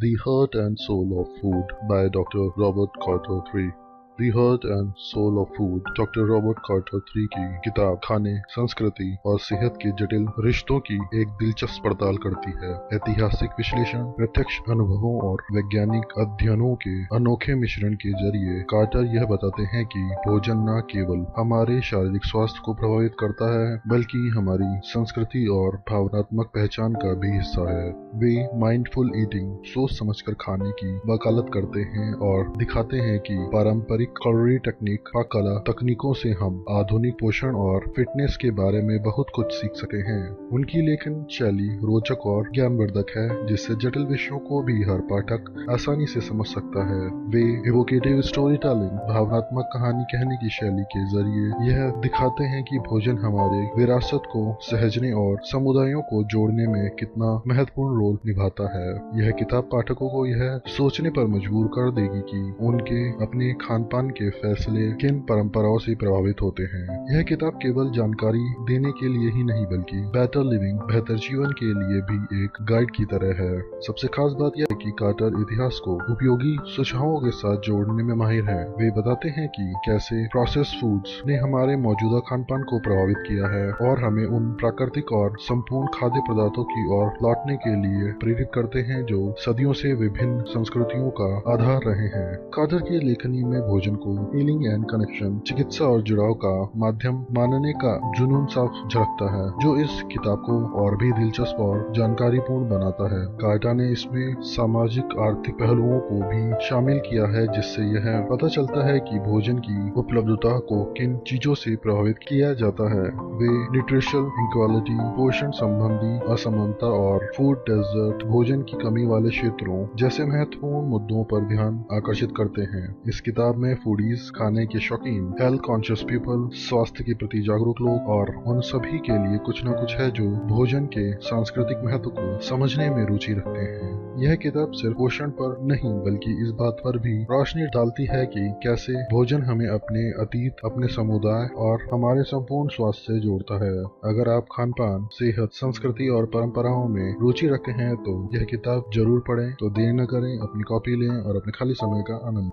The Heart and Soul of Food by Dr. Robert Carter III. The Heart and Soul of Food doctor Robert Carter III की किताब खाने, संस्कृति और सेहत के जटिल रिश्तों की एक दिलचस्प पड़ताल करती है। ऐतिहासिक विश्लेषण, प्रत्यक्ष अनुभवों और वैज्ञानिक अध्ययनों के अनोखे मिश्रण के जरिए कार्टर यह बताते हैं कि भोजन न केवल हमारे शारीरिक स्वास्थ्य को प्रभावित करता है बल्कि हमारी संस्कृति और भावनात्मक पहचान का भी हिस्सा है। वे माइंडफुल ईटिंग, सोच समझकर खाने की वकालत करते हैं और दिखाते हैं कि पारंपरिक कैलोरी टेक्निक का कला तकनीकों से हम आधुनिक पोषण और फिटनेस के बारे में बहुत कुछ सीख सकते हैं। उनकी लेखन शैली रोचक और ज्ञानवर्धक है, जिससे जटिल विषयों को भी हर पाठक आसानी से समझ सकता है। वे इवोकेटिव स्टोरी टेलिंग, भावनात्मक कहानी कहने की शैली के जरिए यह दिखाते हैं कि भोजन हमारे विरासत को सहेजने और समुदायों को जोड़ने में कितना महत्वपूर्ण रोल निभाता है। यह किताब पाठकों को यह सोचने पर मजबूर कर देगी कि उनके अपने खान पान के फैसले किन परंपराओं से प्रभावित होते हैं। यह किताब केवल जानकारी देने के लिए ही नहीं बल्कि बेटर लिविंग, बेहतर जीवन के लिए भी एक गाइड की तरह है। सबसे खास बात यह है कि कार्टर इतिहास को उपयोगी सुझावों के साथ जोड़ने में माहिर है। वे बताते हैं कि कैसे प्रोसेस्ड फूड्स ने हमारे मौजूदा खान पान को प्रभावित किया है और हमें उन प्राकृतिक और संपूर्ण खाद्य पदार्थों की ओर लौटने के लिए प्रेरित करते हैं जो सदियों से विभिन्न संस्कृतियों का आधार रहे हैं। कार्टर की लेखनी में भोजन को हीलिंग एंड कनेक्शन, चिकित्सा और जुड़ाव का माध्यम मानने का जुनून साफ झलकता है, जो इस किताब को और भी दिलचस्प और जानकारीपूर्ण बनाता है। कार्टर ने इसमें सामाजिक आर्थिक पहलुओं को भी शामिल किया है, जिससे यह पता चलता है कि भोजन की उपलब्धता को किन चीजों से प्रभावित किया जाता है। वे न्यूट्रिशनल इनक्वालिटी, पोषण संबंधी असमानता और फूड डेजर्ट, भोजन की कमी वाले क्षेत्रों जैसे महत्वपूर्ण मुद्दों पर ध्यान आकर्षित करते हैं। इस किताब में फूडीज, खाने के शौकीन, हेल्थ कॉन्शियस पीपल, स्वास्थ्य के प्रति जागरूक लोग और उन सभी के लिए कुछ न कुछ है जो भोजन के सांस्कृतिक महत्व को समझने में रुचि रखते हैं। यह किताब सिर्फ पोषण पर नहीं बल्कि इस बात पर भी रोशनी डालती है कि कैसे भोजन हमें अपने अतीत, अपने समुदाय और हमारे संपूर्ण स्वास्थ्य से जोड़ता है। अगर आप खान पान, सेहत, संस्कृति और परंपराओं में रुचि रखते हैं तो यह किताब जरूर पढ़ें। तो देर न करें, अपनी कॉपी लें और अपने खाली समय का आनंद